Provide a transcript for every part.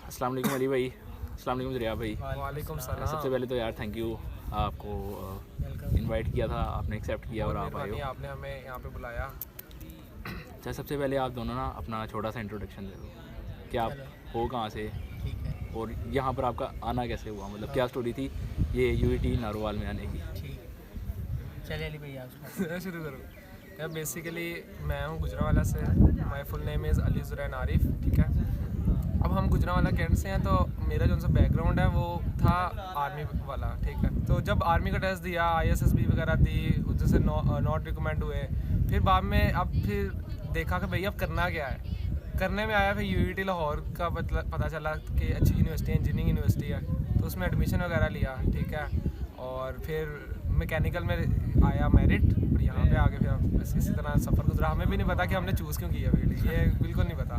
अस्सलाम वालेकुम अली भाई, अस्सलाम वालेकुम ज़रिया भाई। वालेकुम सलाम। सबसे पहले तो यार थैंक यू, आपको इनवाइट किया था, आपने एक्सेप्ट किया और आप आए हो। आपने हमें यहाँ पे बुलाया। अच्छा, सबसे पहले आप दोनों ना अपना छोटा सा इंट्रोडक्शन दे दो कि आप हो कहाँ से ठीक है, और यहाँ पर आपका आना कैसे हुआ, मतलब क्या स्टोरी थी ये यूईटी नारोवाल में आने की। ठीक है। चलिए अली भैया आप शुरू करो। यार बेसिकली मैं हूँ गुजरावाला से। My full name is Ali Zurain Arif. ठीक है, अब हम गुजरावाला कैंट से हैं, तो मेरा जो सा बैकग्राउंड है वो था आर्मी वाला। ठीक है, तो जब आर्मी का टेस्ट दिया, ISSB वगैरह दी, जैसे नॉट रिकमेंड हुए, फिर बाद में अब फिर देखा कि भाई अब करना क्या है। करने में आया, फिर यूईटी लाहौर का पता चला कि अच्छी यूनिवर्सिटी है, इंजीनियरिंग यूनिवर्सिटी है, तो उसमें एडमिशन वगैरह लिया। ठीक है, और फिर मैकेनिकल में आया मेरिट, और यहाँ पे आके फिर बस इसी तरह सफ़र गुजरा। हमें भी नहीं पता कि हमने चूज़ क्यों किया फील्ड, ये बिल्कुल नहीं पता।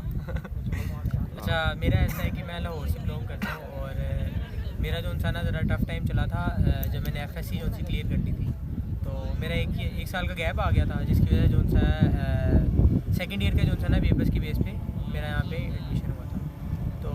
अच्छा, मेरा ऐसा है कि मैं लाहौर से बिलोंग करता हूँ और मेरा जो ना ज़रा टफ़ टाइम चला था जब मैंने FSC जो सी क्लियर करनी थी, तो मेरा एक साल का गैप आ गया था, जिसकी वजह से जो सा सेकेंड ईयर के जो ना पेपर्स की बेस पे मेरा यहाँ पे एडमिशन हुआ था। तो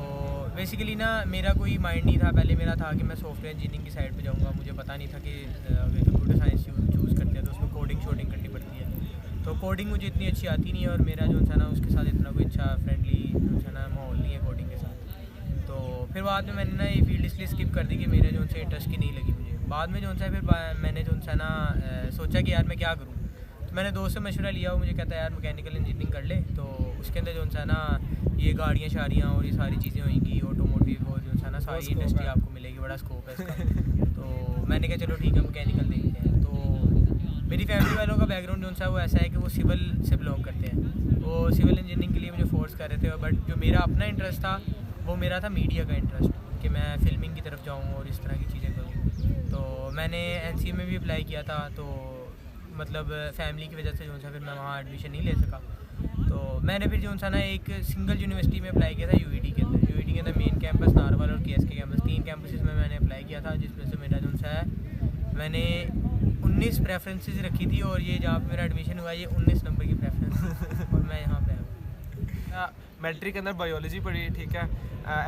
बेसिकली ना मेरा कोई माइंड नहीं था, पहले मेरा था कि मैं सॉफ्टवेयर इंजीनियरिंग की साइड पे जाऊँगा। मुझे पता नहीं था कि अगर कंप्यूटर साइंस चूज़ करते हैं तो उसमें कोडिंग शोडिंग करनी पड़ती है, तो कोडिंग मुझे इतनी अच्छी आती नहीं है, और मेरा जो ना उसके साथ इतना कोई अच्छा फ्रेंडली जो ना माहौल नहीं है कोडिंग के साथ। तो फिर बाद में मैंने ना ये फील्ड इसलिए स्किप कर दी कि मेरे जो से इंटरेस्ट की नहीं लगी मुझे। बाद में जो सा फिर मैंने जो सा ना सोचा कि यार मैं क्या करूँ, तो मैंने दोस्त से मशवरा लिया। वो मुझे कहता है यार मैकेनिकल इंजीनियरिंग कर ले, तो उसके अंदर जो सा ना ये गाड़ियाँ शाड़ियाँ और ये सारी चीज़ें होंगी, ऑटोमोटिव और जो सा ना सारी इंडस्ट्री आपको मिलेगी, बड़ा स्कोप है इसका। तो मैंने कहा चलो ठीक है मैकेनिकल देखते हैं। तो मेरी फैमिली वालों का बैकग्राउंड जो सा वो ऐसा है कि वो सिविल से बिलोंग करते हैं, वो सिविल इंजीनियरिंग के लिए मुझे फोर्स कर रहे थे। बट जो मेरा अपना इंटरेस्ट था वो मेरा था मीडिया का इंटरेस्ट, कि मैं फिल्मिंग की तरफ जाऊँ और इस तरह की चीज़ें करूँ। तो मैंने NCA में भी अप्लाई किया था, तो मतलब फैमिली की वजह से जो सा फिर मैं वहाँ एडमिशन नहीं ले सका। तो मैंने फिर जो सा ना एक सिंगल यूनिवर्सिटी में अप्लाई किया था, यूईटी के अंदर। यूईटी के अंदर मेन कैंपस, नारवाल और KSK कैंपस, 3 कैंपसेस में मैंने अप्लाई किया था, जिसमें से मेरा जो सा है मैंने 19 प्रेफरेंसेस रखी थी, और ये जहाँ पे मेरा एडमिशन हुआ ये 19 नंबर की प्रेफरेंस और मैं यहाँ पे आया। मैट्रिक के अंदर बायोलॉजी पढ़ी। ठीक है,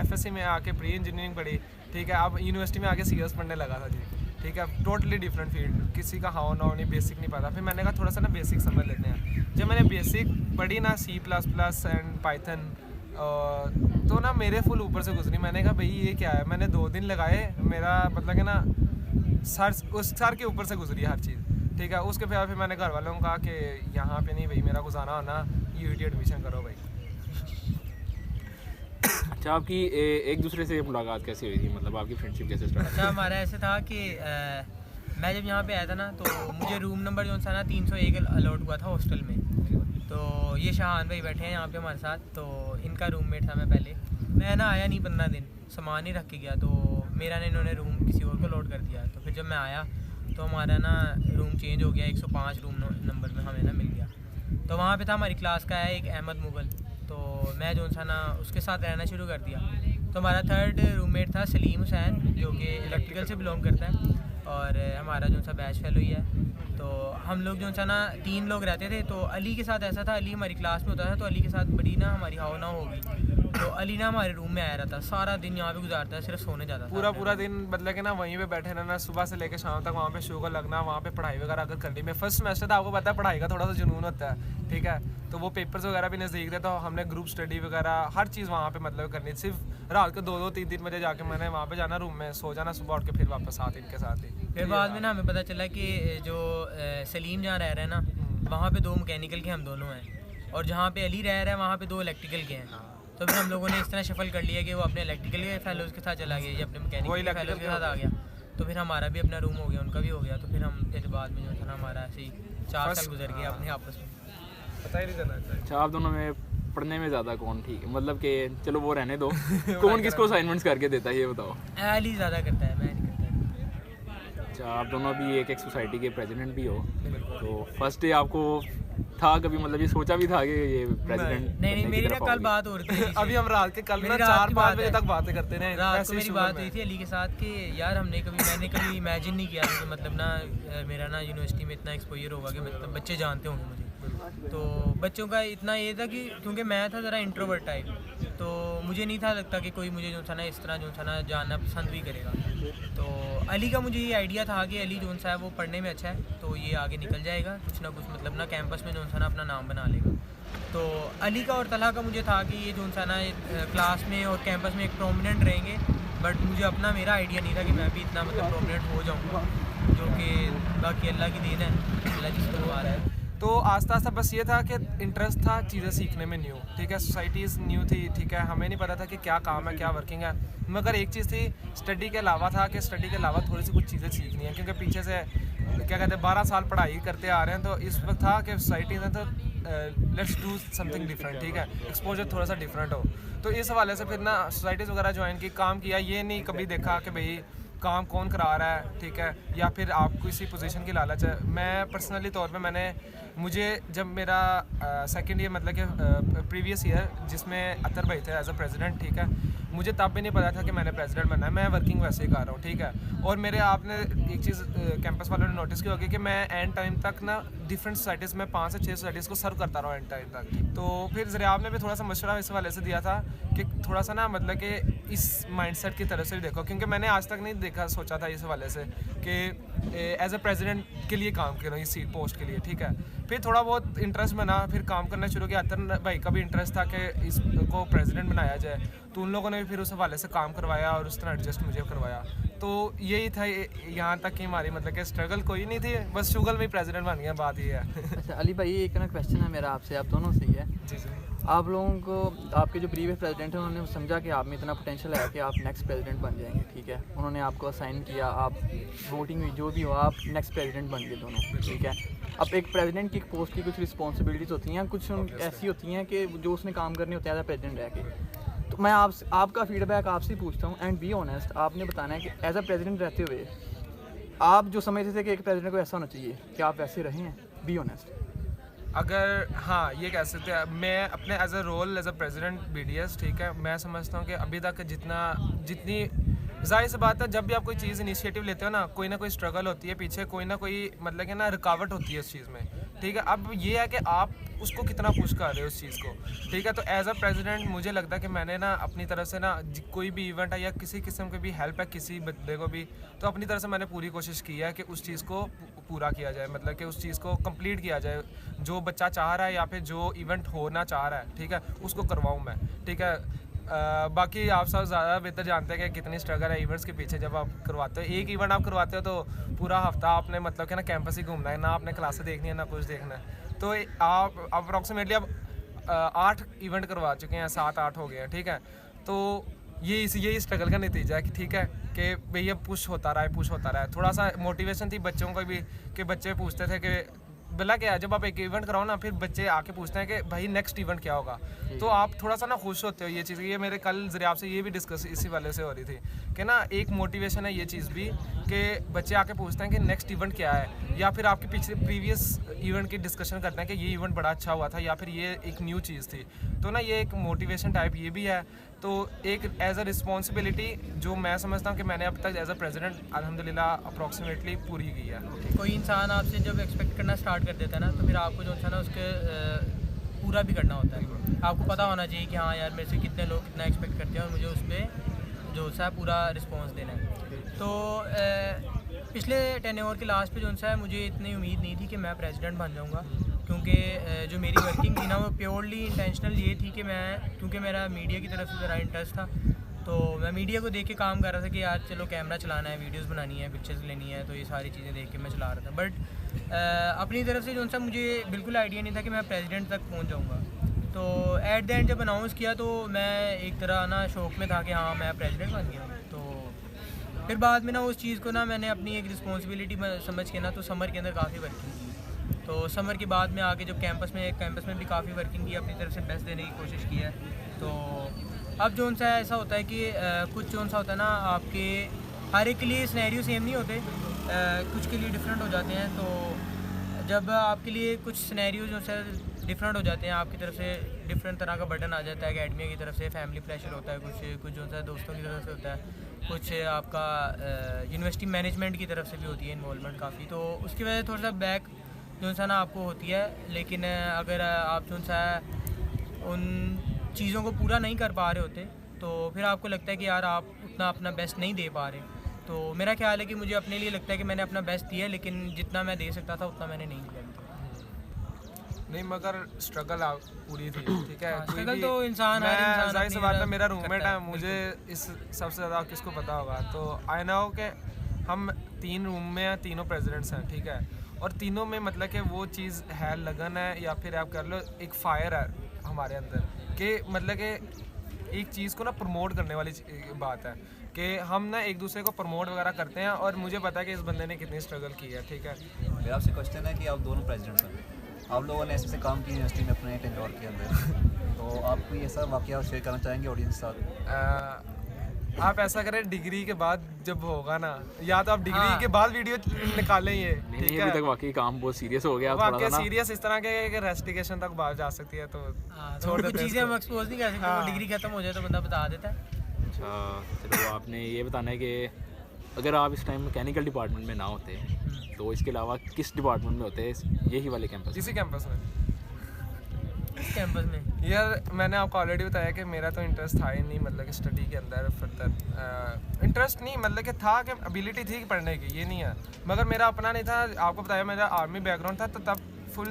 FSC में आके प्री इंजीनियरिंग पढ़ी। ठीक है, अब यूनिवर्सिटी में आके CS पढ़ने लगा था जी। ठीक है, टोटली डिफरेंट फील्ड, किसी का हाउ नाउ नहीं, बेसिक नहीं पता। फिर मैंने कहा थोड़ा सा ना बेसिक समझ लेते हैं। जब मैंने बेसिक पढ़ी ना, C++ एंड पाइथन, तो ना मेरे फुल ऊपर से गुजरी। मैंने कहा भाई ये क्या है, मैंने 2 दिन लगाए, मेरा मतलब कि ना उस सर के ऊपर से गुजरी हर चीज़। ठीक है, उसके फिर मैंने घर वालों को कहा कि यहाँ पे नहीं भाई, मेरा गुजारा होना, यूईटी एडमिशन करो भाई। अच्छा, आपकी एक दूसरे से मुलाकात कैसे हुई थी, मतलब आपकी फ्रेंडशिप कैसे स्टार्ट? अच्छा, हमारा ऐसे था कि मैं जब यहाँ पे आया था ना, तो मुझे रूम नंबर जो सा ना 301 अलॉट हुआ था हॉस्टल में। तो ये शाहान भाई बैठे हैं यहाँ पे हमारे साथ, तो इनका रूममेट था मैं पहले। मैं ना आया नहीं 15 दिन, सामान ही रख के गया, तो मेरा ने इन्होंने रूम किसी और को अलॉट कर दिया। तो फिर जब मैं आया तो हमारा ना रूम चेंज हो गया, 105 रूम नंबर में हमें ना मिल गया। तो वहाँ पे था हमारी क्लास का है एक अहमद मुगल, तो मैं जो सा ना उसके साथ रहना शुरू कर दिया। तो हमारा थर्ड रूममेट था सलीम हुसैन, जो कि इलेक्ट्रिकल से बिलोंग करता है, और हमारा जो सा बैच फेलो ही है। तो हम लोग जो सा ना 3 लोग रहते थे। तो अली के साथ ऐसा था, अली हमारी क्लास में होता था, तो अली के साथ बड़ी ना हमारी हाव ना होगी। तो अली ना हमारे रूम में आया रहता, सारा दिन यहाँ पे गुजारता है, सिर्फ सोने जाता था। पूरा दिन मतलब कि ना वहीं पे बैठे रहना, सुबह से लेकर शाम तक वहाँ पे शो को लगना, वहाँ पे पढ़ाई वगैरह अगर करनी। में फर्स्ट सेमेस्टर था, आपको पता है पढ़ाई का थोड़ा सा जुनून होता है। ठीक है, तो वो पेपर्स वगैरह भी नज़दीक थे, तो हमने ग्रुप स्टडी वगैरह हर चीज़ वहाँ पे मतलब करनी। सिर्फ रात को 2-2, 3-3 बजे जाके मैंने वहाँ पे जाना, रूम में सो जाना, सुबह उठ के फिर वापस साथ इनके साथ ही। फिर बाद में ना हमें पता चला कि जो सलीम जहाँ रह रहे हैं ना, वहाँ पे 2 मैकेनिकल के हम दोनों हैं, और जहाँ पे अली रह रहा है वहाँ पे 2 इलेक्ट्रिकल के हैं। तो फिर हम लोगों ने इस तरह शफल कर लिया कि वो अपने इलेक्ट्रिकल के फेलोज़ के साथ चला गया, या अपने मैकेनिकल के फेलोज़ के साथ आ गया। तो फिर हमारा भी अपना रूम हो गया, उनका भी हो गया। तो फिर हम फिर बाद में जो था ना हमारा ऐसे ही 4 साल गुजर गया अपने आपस में, पता ही नहीं चला। अच्छा, आप दोनों में पढ़ने में ज़्यादा कौन ठीक है, मतलब कि चलो वो रहने दो कौन किसको असाइनमेंट्स करके देता है ये बताओ? अली ज़्यादा करता है, मैं नहीं करता। अच्छा, आप दोनों भी एक सोसाइटी के प्रेसिडेंट भी हो, तो फर्स्ट डे आपको था कभी, मतलब ये सोचा भी था कि ये प्रेसिडेंट? नहीं, मेरी ना कल बात हो रही थी अभी हम रात के कल ना 4-5 बजे तक बातें करते रहे। रात को मेरी बात हुई थी अली के साथ कि यार मैंने कभी इमेजिन नहीं किया था कि मतलब ना मेरा ना यूनिवर्सिटी में इतना एक्सपोजर होगा कि मतलब बच्चे जानते होंगे मुझे। तो बच्चों का इतना ये था कि क्योंकि मैं था ज़रा इंट्रोवर्ट टाइप, तो मुझे नहीं था लगता कि कोई मुझे जो सा ना इस तरह जो सा ना जानना पसंद भी करेगा। तो अली का मुझे ये आइडिया था कि अली जो सा है वो पढ़ने में अच्छा है, तो ये आगे निकल जाएगा कुछ ना कुछ, मतलब ना कैंपस में जो सा ना अपना नाम बना लेगा। तो अली का और तलहा का मुझे था कि ये जो सा ना क्लास में और कैंपस में एक प्रोमिनेंट रहेंगे, बट मुझे अपना मेरा आइडिया नहीं था कि मैं भी इतना मतलब प्रोमिनेंट हो जाऊँगा, जो कि बाकी अल्लाह की देन है, अल्लाह जिसको करवा रहा है। तो आस्ता आस्ता बस ये था कि इंटरेस्ट था चीज़ें सीखने में न्यू, ठीक है, सोसाइटीज़ न्यू थी, ठीक है, हमें नहीं पता था कि क्या काम है क्या वर्किंग है, मगर एक चीज़ थी स्टडी के अलावा था कि स्टडी के अलावा थोड़ी सी कुछ चीज़ें सीखनी है, क्योंकि पीछे से क्या कहते हैं 12 साल पढ़ाई करते आ रहे हैं, तो इस वक्त था कि सोसाइटी में तो लेट्स डू समथिंग डिफरेंट, ठीक है, एक्सपोजर थोड़ा सा डिफरेंट हो। तो इस हवाले से फिर ना सोसाइटीज़ वगैरह ज्वाइन की, काम किया, ये नहीं कभी देखा कि भाई काम कौन करा रहा है, ठीक है, या फिर आप किसी पोजीशन की लालच है। मैं पर्सनली तौर पे मुझे जब मेरा सेकंड ईयर मतलब कि प्रीवियस ईयर जिसमें अतर भाई थे एज अ प्रेसिडेंट, ठीक है, मुझे तब भी नहीं पता था कि मैंने प्रेसिडेंट बनना है, मैं वर्किंग वैसे ही कर रहा हूँ, ठीक है। और मेरे आपने एक चीज़ कैंपस वालों ने नोटिस की होगी कि मैं एंड टाइम तक ना डिफरेंट सोसाइटीज़ में 5 से 6 सोसाइटीज़ को सर्व करता रहा एंड टाइम तक। तो फिर ज़रियाब ने भी थोड़ा सा मशवरा इस वाले से दिया था कि थोड़ा सा ना मतलब कि इस माइंडसेट की तरफ से भी देखो, क्योंकि मैंने आज तक नहीं देखा सोचा था इस वाले से कि एज अ प्रेसिडेंट के लिए काम करूँ इस सीट पोस्ट के लिए, ठीक है। फिर थोड़ा बहुत इंटरेस्ट बना, फिर काम करना शुरू किया। अतर भाई का भी इंटरेस्ट था कि इसको प्रेसिडेंट बनाया जाए, तो उन लोगों ने भी फिर उस हवाले से काम करवाया और उस तरह एडजस्ट मुझे करवाया। तो यही था यहाँ तक कि हमारी मतलब कि स्ट्रगल कोई नहीं थी, बस शुगल में प्रेसिडेंट बन गया, बात ये है। अच्छा अली भाई, एक ना क्वेश्चन है मेरा आपसे, आप दोनों से ही है। जी जी। आप लोगों को आपके जो प्रीवियस प्रेसिडेंट हैं उन्होंने समझा कि आप में इतना पोटेंशियल है कि आप नेक्स्ट प्रेसिडेंट बन जाएंगे, ठीक है, उन्होंने आपको असाइन किया, आप वोटिंग में जो भी हो आप नेक्स्ट प्रेसिडेंट बन गए दोनों, ठीक है। अब एक प्रेसिडेंट की पोस्ट की कुछ रिस्पॉन्सिबिलिटीज़ होती हैं, कुछ ऐसी होती हैं कि जो उसने काम करने होते हैं एज अ प्रेसिडेंट रह के। तो मैं आपका फीडबैक आपसे पूछता हूँ, एंड बी ऑनेस्ट, आपने बताना है कि एज अ प्रेसिडेंट रहते हुए आप जो समझते थे कि एक प्रेसिडेंट को ऐसा होना चाहिए, क्या आप वैसे रहे हैं? Be honest. अगर हाँ ये कह सकते हैं, मैं अपने as a role as a president BDS, ठीक है, मैं समझता हूँ कि अभी तक जितनी जाहिर सी बात है, जब भी आप कोई चीज़ इनिशिएटिव लेते हो ना कोई स्ट्रगल होती है पीछे, कोई ना कोई मतलब कि ना रुकावट होती है उस चीज़ में, ठीक है। अब ये है कि आप उसको कितना पुश कर रहे हो उस चीज़ को, ठीक है। तो एज अ प्रेसिडेंट मुझे लगता है कि मैंने ना अपनी तरफ से ना कोई भी इवेंट है या किसी किस्म की भी हेल्प है किसी बंदे को भी, तो अपनी तरफ से मैंने पूरी कोशिश की है कि उस चीज़ को पूरा किया जाए, मतलब कि उस चीज़ को कंप्लीट किया जाए, जो बच्चा चाह रहा है या फिर जो इवेंट होना चाह रहा है, ठीक है, उसको करवाऊँ मैं, ठीक है। बाकी आप सब ज़्यादा बेहतर जानते हैं कि कितनी स्ट्रगल है इवेंट्स के पीछे। जब आप करवाते हो एक इवेंट आप करवाते हो तो पूरा हफ्ता आपने मतलब कि ना कैंपस ही घूमना है, ना आपने क्लासेस देखनी है ना कुछ देखना है। तो आप अप्रॉक्सीमेटली अब 8 इवेंट करवा चुके हैं, 7-8 हो गए हैं, ठीक है। तो यही स्ट्रगल का नतीजा है कि ठीक है कि भैया पुश होता रहा है। थोड़ा सा मोटिवेशन थी बच्चों को भी कि बच्चे पूछते थे कि भला क्या है, जब आप एक इवेंट कराओ ना फिर बच्चे आके पूछते हैं कि भाई नेक्स्ट इवेंट क्या होगा, तो आप थोड़ा सा ना खुश होते हो ये चीज़। ये मेरे कल ज़रिया से ये भी डिस्कस इसी वाले से हो रही थी कि ना एक मोटिवेशन है ये चीज़ भी कि बच्चे आके पूछते हैं कि नेक्स्ट इवेंट क्या है, या फिर आपके पिछले प्रीवियस इवेंट की डिस्कशन करते हैं कि ये इवेंट बड़ा अच्छा हुआ था या फिर ये एक न्यू चीज़ थी। तो ना ये एक मोटिवेशन टाइप ये भी है। तो एक एज अ रिस्पॉन्सिबिलिटी जो मैं समझता हूँ कि मैंने अब तक एज अ प्रेसिडेंट अल्हम्दुलिल्लाह अप्रॉक्सीमेटली पूरी की है। कोई इंसान आपसे जब एक्सपेक्ट करना स्टार्ट कर देता है ना, तो फिर आपको जो है ना उसके पूरा भी करना होता है। आपको पता होना चाहिए कि हाँ यार मेरे से कितने लोग कितना एक्सपेक्ट करते हैं और मुझे उस पर जो सा पूरा रिस्पॉन्स देना है। तो पिछले टेन्योर के लास्ट पे जो सा है मुझे इतनी उम्मीद नहीं थी कि मैं प्रेसिडेंट बन जाऊँगा, क्योंकि जो मेरी वर्किंग थी ना वो प्योरली इंटेंशनल ये थी कि मैं, क्योंकि मेरा मीडिया की तरफ से ज़रा इंटरेस्ट था, तो मैं मीडिया को देख के काम कर रहा था कि यार चलो कैमरा चलाना है, वीडियोस बनानी है, पिक्चर्स लेनी है, तो ये सारी चीज़ें देख के मैं चला रहा था। बट अपनी तरफ से जो सा मुझे बिल्कुल आइडिया नहीं था कि मैं प्रेसिडेंट तक पहुंच जाऊंगा। तो एट द एंड जब अनाउंस किया तो मैं एक तरह ना शौक में था कि हाँ मैं प्रेसिडेंट बन गया। तो फिर बाद में ना उस चीज़ को ना मैंने अपनी एक रिस्पॉन्सिबिलिटी समझ के ना तो समर के अंदर काफ़ी वर्किंग की। तो समर के बाद में आके जब कैंपस में भी काफ़ी वर्किंग की, अपनी तरफ से बेस्ट देने की कोशिश की है। तो अब जो सा ऐसा होता है कि कुछ जो सा होता है ना आपके हर एक के लिए सिनेरियो सेम नहीं होते, कुछ के लिए डिफरेंट हो जाते हैं। तो जब आपके लिए कुछ सिनेरियो जो है डिफरेंट हो जाते हैं, आपकी तरफ से डिफरेंट तरह का बटन आ जाता है, एकेडमी की तरफ से फैमिली प्रेशर होता है, कुछ जो है दोस्तों की तरफ से होता है, कुछ आपका यूनिवर्सिटी मैनेजमेंट की तरफ से भी होती है इन्वॉल्वमेंट काफ़ी। तो उसकी वजह से थोड़ा सा बैक जो सा ना आपको होती है। लेकिन अगर आप जो सा उन चीज़ों को पूरा नहीं कर पा रहे होते तो फिर आपको लगता है कि यार आप उतना अपना बेस्ट नहीं दे पा रहे। तो मेरा ख्याल है कि मुझे अपने लिए लगता है कि मैंने अपना बेस्ट दिया, लेकिन जितना मैं दे सकता था उतना मैंने नहीं दिया। नहीं मगर स्ट्रगल पूरी थी, ठीक है। कोई स्ट्रगल भी- तो इंसान हर मैं इंसान जाहिर सी अपनी बात है, तरह मेरा करता रूममेट है, है, मुझे इस सबसे ज़्यादा किसको पता होगा। तो आई नो कि हम 3 रूम में हैं, तीनों प्रेसिडेंट्स हैं, ठीक है। और तीनों में मतलब कि वो चीज़ है, लगन है, या फिर आप कर लो एक फायर है हमारे अंदर कि मतलब कि एक चीज़ को ना प्रमोट करने वाली बात है कि हम ना एक दूसरे को प्रमोट वगैरह करते हैं। और मुझे पता है कि इस बंदे ने कितनी स्ट्रगल की है, ठीक है। मेरा आपसे क्वेश्चन है कि आप दोनों प्रेसिडेंट्स हैं, आप लोगों ने ऐसे काम किए यूनिवर्सिटी में अपने टेन्योर के अंदर, तो आप कोई ऐसा वाकया शेयर करना चाहेंगे ऑडियंस के साथ? आप ऐसा करें डिग्री के बाद जब होगा ना, या तो आप डिग्री हाँ। के बाद वीडियो निकालें ये, नहीं ठीक नहीं, है। अभी तक वाकई काम बहुत सीरियस हो गया अब थोड़ा आपके सा ना। सीरियस इस तरह के कि रेस्टिकेशन तक बात जा सकती है, तो हाँ, तो छोड़ कुछ देते हैं चीज़ें हम इसको। एक्सपोज नहीं कर सकते। हाँ। वो डिग्री खत्म हो जाए तो बंदा बता देता है। अच्छा चलो, आपने ये बताना है कि अगर आप इस टाइम मैकेनिकल डिपार्टमेंट में ना होते तो इसके अलावा किस डिपार्टमेंट में होते, यही वाले कैंपस? इसी कैंपस में। इस कैंपस में यार मैंने आपको ऑलरेडी बताया कि मेरा तो इंटरेस्ट था ही नहीं, मतलब कि स्टडी के अंदर फर्दर इंटरेस्ट नहीं, मतलब कि था कि एबिलिटी थी पढ़ने की, ये नहीं है, मगर मेरा अपना नहीं था। आपको बताया मेरा आर्मी बैकग्राउंड था, तो तब फुल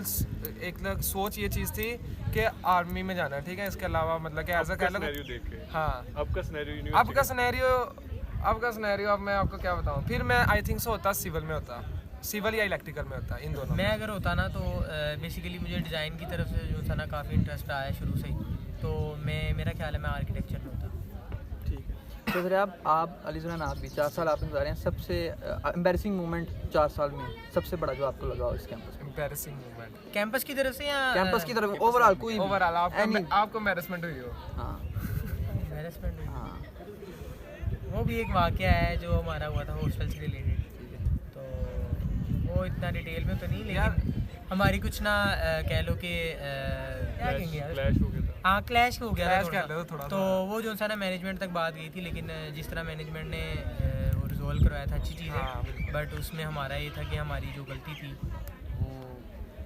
एक सोच ये चीज़ थी कि आर्मी में जाना है, ठीक है। इसके अलावा मतलब कि एज अ कह लो, हाँ आपका सिनेरियो अब मैं आपको क्या बताऊँ। फिर मैं आई थिंक सो होता सिविल में होता, सिविल या इलेक्ट्रिकल में होता, इन दोनों में। मैं अगर होता ना तो बेसिकली मुझे डिज़ाइन की तरफ से जो था ना काफ़ी इंटरेस्ट आया शुरू से ही, तो मेरा ख्याल है मैं आर्किटेक्चर में होता। ठीक है। तो फिर आप अली ज़ुरैन, आप भी 4 साल आपने गुजारे हैं, सबसे एम्बैरेसिंग मोमेंट 4 साल में सबसे बड़ा जो आपको लगा हो इस कैंपस में? एम्बैरेसिंग मोमेंट कैंपस की तरफ से या कैंपस की तरफ ओवरऑल कोई भी? ओवरऑल Any- आपको एम्बैरेसमेंट हुई हो? हाँ एम्बैरेसमेंट हुई? हाँ वो भी एक वाक़या है जो हमारा हुआ था हॉस्टल से रिलेटेड, तो वो इतना डिटेल में तो नहीं, लेकिन हमारी कुछ ना कह लो कि क्या कहेंगे यार, क्लैश हो गया था। हाँ क्लैश हो गया Clash था कह लो थोड़ा तो वो जो सा ना मैनेजमेंट तक बात गई थी, लेकिन जिस तरह मैनेजमेंट ने वो रिजॉल्व करवाया था अच्छी चीज़ हाँ, है, बट उसमें हमारा ये था कि हमारी जो गलती थी वो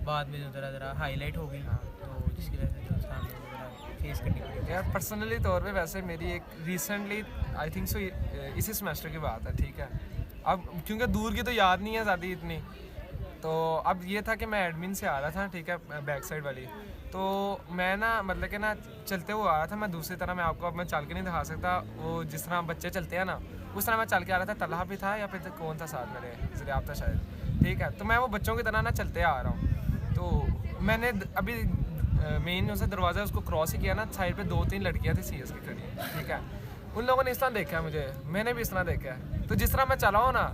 बाद में जो ज़रा हाईलाइट हो गई, तो जिसकी वजह से जो सा फेस करनी पड़ी। यार पर्सनली तौर पे वैसे मेरी एक रिसेंटली आई थिंक सो इसी सेमेस्टर की बात है, ठीक है। अब क्योंकि दूर की तो याद नहीं है ज़्यादा इतनी, तो अब ये था कि मैं एडमिन से आ रहा था, ठीक है, बैक साइड वाली। तो मैं ना मतलब कि ना चलते हुए आ रहा था, मैं दूसरी तरह, मैं आपको अब मैं चल के नहीं दिखा सकता, वो जिस तरह बच्चे चलते हैं ना उस तरह मैं चल के आ रहा था। तलहा भी था या फिर कौन था साथ मेरे, ज़रियाब था शायद, ठीक है। तो मैं वो बच्चों की तरह ना चलते आ रहा हूँ, तो मैंने अभी मेन उसे दरवाज़ा उसको क्रॉस ही किया ना, साइड पे 2-3 लड़कियाँ थी CS की खड़ी, ठीक है। उन लोगों ने इस तरह देखा है मुझे, मैंने भी इस तरह देखा है, तो जिस तरह मैं चला हूँ ना,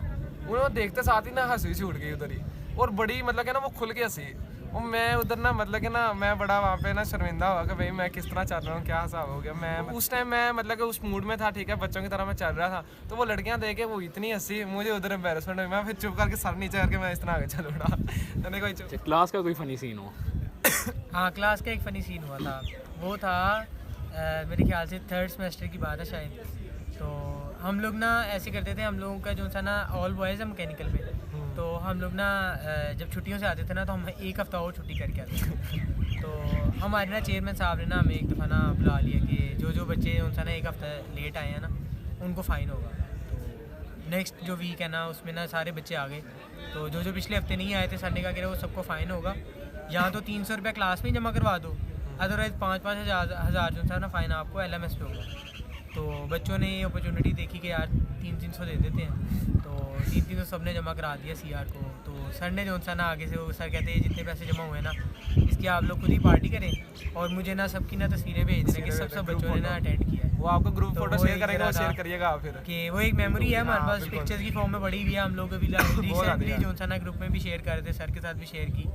उन्होंने देखते साथ ही ना हंसी छूट गई उधर ही, और बड़ी मतलब कि ना वो खुल के हंसी। और मैं उधर ना मतलब कि ना मैं बड़ा वहाँ पे ना शर्मिंदा हुआ कि भाई मैं किस तरह चल रहा हूँ, क्या हिसाब हो गया। मैं उस टाइम मैं मतलब कि उस मूड में था, ठीक है, बच्चों की तरह मैं चल रहा था, तो वो लड़कियाँ देख के वो इतनी हंसी, मुझे उधर एम्बैरेसमेंट हुई। मैं फिर चुप करके सर नीचे करके मैं इस तरह आगे चल उड़ा। मैंने कोई चुप। क्लास का कोई फनी सीन हो? हाँ क्लास का एक फ़नी सीन हुआ था, वो था मेरे ख्याल से 3rd सेमेस्टर की बात है शायद। तो हम लोग ना ऐसे करते थे, हम लोगों का जो था ना ऑल बॉयज़ है मैकेनिकल में, तो हम लोग ना जब छुट्टियों से आते थे ना तो हम 1 हफ़्ता और छुट्टी करके आते थे। तो हमारे ना चेयरमैन साहब ने ना हमें एक दफ़ा ना बुला लिया कि जो बच्चे उनसे ना 1 हफ़्ता लेट आए हैं ना उनको फ़ाइन होगा। तो नेक्स्ट जो वीक है ना उसमें ना सारे बच्चे आ गए, तो जो पिछले हफ्ते नहीं आए थे सर ने कहा कि वो सबको फ़ाइन होगा, या तो 300 रुपये क्लास में जमा करवा दो, अदरवाइज़ 5-5 हज़ार जो था ना फ़ाइन आपको LMS पे होगा। तो बच्चों ने ये अपॉर्चुनिटी देखी कि यार 300 दे देते हैं, तो 300 सब ने जमा करा दिया CR को। तो सर ने जो सा ना आगे से वो सर कहते हैं जितने पैसे जमा हुए ना इसकी आप लोग खुद ही पार्टी करें, और मुझे ना सबकी ना तस्वीरें भेज दें कि सब बच्चों ने ना अटेंड किया है। वो आपको ग्रुप तो फोटो वो शेयर एक करेंगे, वो जगह शेयर था करिएगा आप फिर कि वो एक मेमोरी है हमारे हाँ, पास, बिल्कुल। पिक्चर्स की फॉर्म में पड़ी हुई है। हम लोग अभी रिसेंटली जो सा ना ग्रुप में भी शेयर कर रहे थे, सर के साथ भी शेयर की,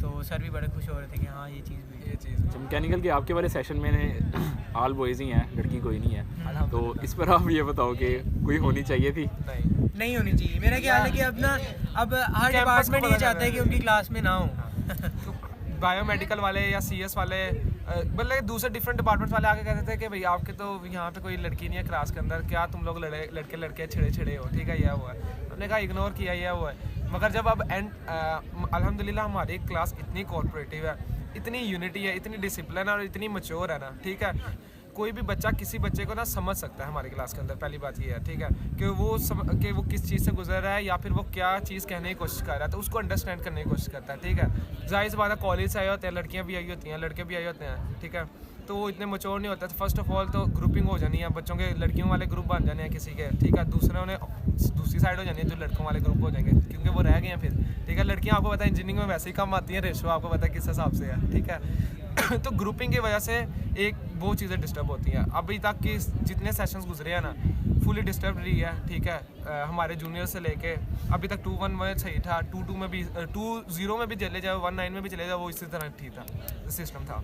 तो सर भी बड़े खुश हो रहे थे कि हाँ ये चीज़ भी ये चीज़। अच्छा, मैकेनिकल के आपके वाले सेशन में ऑल बॉयज़ ही हैं, लड़की कोई नहीं है, तो इस पर आप ये बताओ कि कोई होनी चाहिए थी? नहीं होनी चाहिए। मेरा ख्याल है कि अब हर कैंपस डिपार्टमेंट को ये पता चाहता है कि उनकी क्लास में ना हो। बायोमेडिकल वाले या CS वाले मतलब दूसरे डिफरेंट डिपार्टमेंट्स वाले आके कहते थे कि भाई आपके तो यहाँ पे कोई लड़की नहीं है क्लास के अंदर, क्या तुम लोग लड़के छिड़े हो, ठीक है, यह हुआ है। हमने कहा इग्नोर किया, यह हुआ है। मगर जब अब एंड अल्हम्दुलिल्लाह हमारी क्लास इतनी कोऑपरेटिव है, इतनी यूनिटी है, इतनी डिसिप्लिन है और इतनी मच्योर है ना, ठीक है। कोई भी बच्चा किसी बच्चे को ना समझ सकता है हमारी क्लास के अंदर। पहली बात ये है, ठीक है, कि वो किस चीज़ से गुजर रहा है या फिर वो क्या चीज़ कहने की कोशिश कर रहा है, तो उसको अंडरस्टैंड करने की कोशिश करता है, ठीक है। जाहिर सी बात है, कॉलेज से आए होते हैं, लड़कियाँ भी आई होती हैं, लड़के भी आए होते हैं, ठीक है, तो वो इतने मच्योर नहीं होता। तो फर्स्ट ऑफ ऑल तो ग्रुपिंग हो जानी है, बच्चों के लड़कियों वाले ग्रुप बन जाने हैं किसी के, ठीक है। दूसरी साइड हो जानी है जो लड़कों वाले ग्रुप हो जाएंगे, क्योंकि वो रह गए हैं फिर, ठीक है। लड़कियां आपको पता है इंजीनियरिंग में वैसे ही कम आती हैं, रेशो आपको पता है किस हिसाब से है, ठीक है। तो ग्रुपिंग की वजह से एक बहुत चीज़ें डिस्टर्ब होती हैं। अभी तक की जितने सेशंस गुजरे हैं ना, फुली डिस्टर्ब रही है, ठीक है। हमारे जूनियर से लेके अभी तक 2-1 में सही था, 2-2 में भी, 2-0 में भी चले जाए, 1-9 में भी चले जाए, वो इसी तरह ठीक था, सिस्टम था,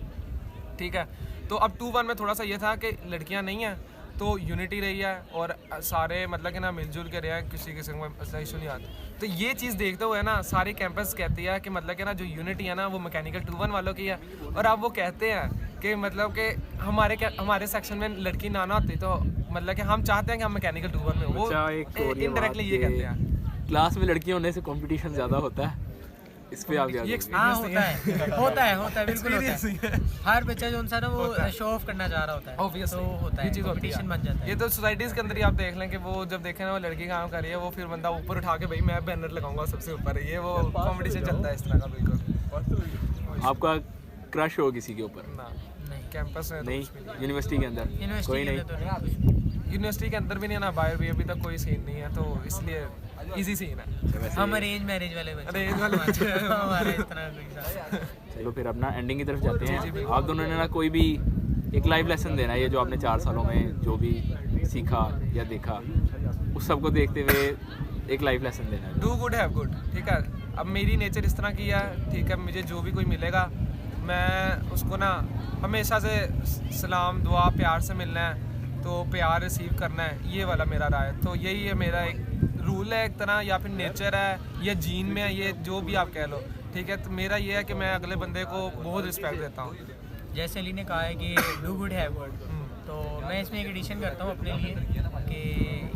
ठीक है। तो अब 2-1 में थोड़ा सा ये था कि लड़कियां नहीं हैं, तो यूनिटी रही है और सारे मतलब कि ना मिलजुल के रहे हैं, किसी किस्म का इशू नहीं आता। तो ये चीज़ देखते हुए ना सारी कैंपस कहती है कि मतलब कि ना जो यूनिटी है ना वो मैकेनिकल 2-1 वालों की है। और अब वो कहते हैं कि मतलब कि हमारे सेक्शन में लड़की ना होती, तो मतलब कि हम चाहते हैं कि हम मैकेनिकल 2-1 में, वो इनडायरेक्टली ये कहते हैं। क्लास में लड़कियां होने से कंपटीशन ज़्यादा होता है, इस पे आप क्या ये कहोगे? हाँ होता है बिल्कुल होता है। हर बच्चा जो सा ना वो शो ऑफ करना चाह रहा होता है, Obviously, तो होता है, ये चीज़ होती है। कंपटीशन बन जाता है। ये तो सोसाइटीज़ के अंदर ही आप देख लें कि वो जब देखें ना वो लड़की काम कर रही है, वो फिर बंदा ऊपर उठा के भाई मैं बैनर लगाऊंगा सबसे ऊपर, ये वो कंपटीशन चलता है इस तरह का, बिल्कुल। आपका क्रश हो किसी के ऊपर? ना, नहीं, कैंपस में तो नहीं, कुछ भी नहीं। यूनिवर्सिटी के अंदर कोई यूनिवर्सिटी नहीं? में तो नहीं। यूनिवर्सिटी के अंदर भी नहीं है ना, बाहर भी अभी तक कोई सीन नहीं है, तो इसलिए इजी सीन है। हम अरेंज मैरिज वाले बच्चे, अरेंज वाले बच्चे हैं। हमारा इस तरह कोई सा- चलो फिर अपना एंडिंग की तरफ जाते हैं। आप दोनों ने ना कोई भी एक लाइव लेसन देना है, ये जो आपने 4 सालों में जो भी सीखा या देखा उस सब को देखते हुए एक लाइव लेसन देना है। डू गुड हैव गुड, ठीक है। अब मेरी नेचर इस तरह की है, ठीक है, मुझे जो भी कोई मिलेगा मैं उसको ना हमेशा से सलाम दुआ प्यार से मिलना है, तो प्यार रिसीव करना है, ये वाला मेरा राय है। तो यही है मेरा एक रूल है एक तरह, या फिर नेचर है या जीन में है, ये जो भी आप कह लो, ठीक है। तो मेरा ये है कि मैं अगले बंदे को बहुत रिस्पेक्ट देता हूँ। जैसे अली ने कहा है कि डू गुड हैव गुड, तो मैं इसमें एक एडिशन करता हूँ अपने लिए कि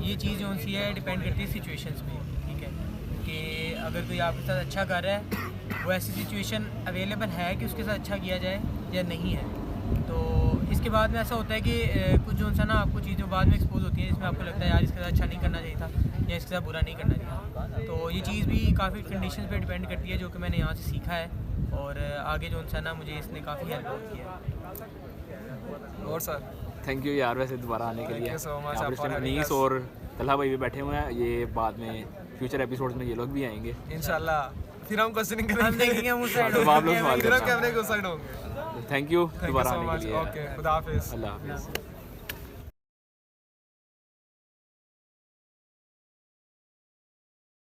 ये चीज़ जो सी है डिपेंड करती है सिचुएशंस में, ठीक है। कि अगर कोई आपके साथ अच्छा कर रहा है, वो ऐसी सिचुएशन अवेलेबल है कि उसके साथ अच्छा किया जाए या नहीं है, तो इसके बाद में ऐसा होता है कि कुछ जो सा ना आपको चीज़ें बाद में एक्सपोज होती हैं जिसमें आपको लगता है यार इसके साथ अच्छा नहीं करना चाहिए था या इसके साथ बुरा नहीं करना चाहिए। तो ये चीज़ भी काफ़ी कंडीशंस पे डिपेंड करती है, जो कि मैंने यहाँ से सीखा है, और आगे जो सा ना मुझे इसने काफ़ी हेल्प किया है। और सर थैंक यू यार वैसे दोबारा आने के Thank लिए। you so much, यहाँ पर इस for time having Anees us. और तलहा भाई भी बैठे हुए हैं, ये बाद में फ्यूचर एपिसोड्स में ये लोग भी आएंगे। इंशाल्लाह फिर हम क्वेश्चनिंग हम करेंगे, देखेंगे हम उस साइड तो आप लोग सवाल फिर हम करेंगे। कैमरे के उस साइड होंगे। थैंक यू थैंक यू दोबारा सो आने मच, के लिए। ओके, खुदा हाफिज़। अल्लाह हाफिज़।